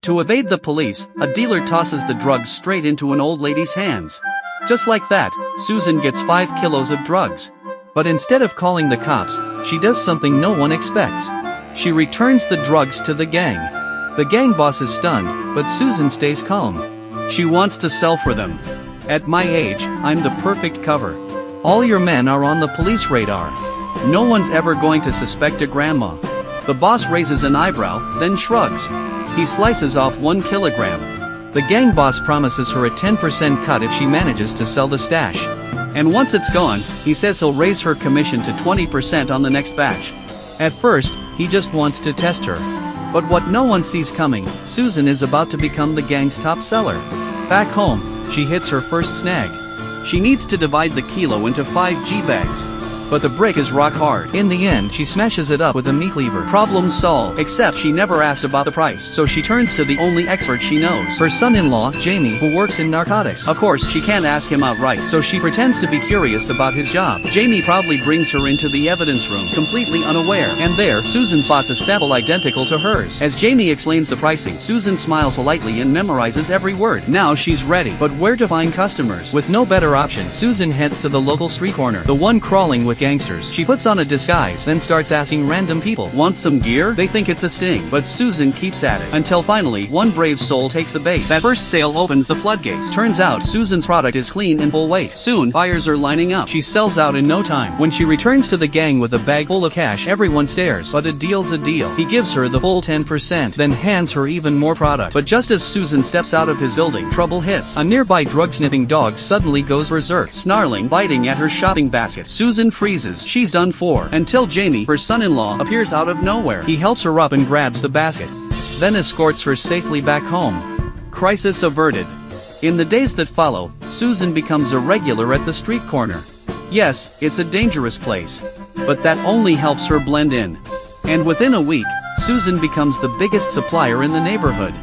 To evade the police, a dealer tosses the drugs straight into an old lady's hands. Just like that, Susan gets 5 kilos of drugs. But instead of calling the cops, she does something no one expects. She returns the drugs to the gang. The gang boss is stunned, but Susan stays calm. She wants to sell for them. At my age, I'm the perfect cover. All your men are on the police radar. No one's ever going to suspect a grandma. The boss raises an eyebrow, then shrugs. He slices off 1 kilogram. The gang boss promises her a 10% cut if she manages to sell the stash. And once it's gone, he says he'll raise her commission to 20% on the next batch. At first, he just wants to test her. But what no one sees coming, Susan is about to become the gang's top seller. Back home, she hits her first snag. She needs to divide the kilo into 5 G-bags. But the brick is rock hard. In the end, she smashes it up with a meat cleaver. Problem solved. Except she never asked about the price, so she turns to the only expert she knows, her son-in-law, Jamie, who works in narcotics. Of course, she can't ask him outright, so she pretends to be curious about his job. Jamie proudly brings her into the evidence room, completely unaware, and there, Susan spots a sample identical to hers. As Jamie explains the pricing, Susan smiles politely and memorizes every word. Now she's ready. But where to find customers? With no better option, Susan heads to the local street corner, the one crawling with gangsters. She puts on a disguise, then starts asking random people, want some gear? They think it's a sting, but Susan keeps at it. Until finally, one brave soul takes a bait. That first sale opens the floodgates. Turns out, Susan's product is clean and full weight. Soon, buyers are lining up. She sells out in no time. When she returns to the gang with a bag full of cash, everyone stares. But a deal's a deal. He gives her the full 10%, then hands her even more product. But just as Susan steps out of his building, trouble hits. A nearby drug-sniffing dog suddenly goes berserk, snarling, biting at her shopping basket. Susan freezes. She's done for. Until Jamie, her son-in-law, appears out of nowhere. He helps her up and grabs the basket. Then escorts her safely back home. Crisis averted. In the days that follow, Susan becomes a regular at the street corner. Yes, it's a dangerous place. But that only helps her blend in. And within a week, Susan becomes the biggest supplier in the neighborhood.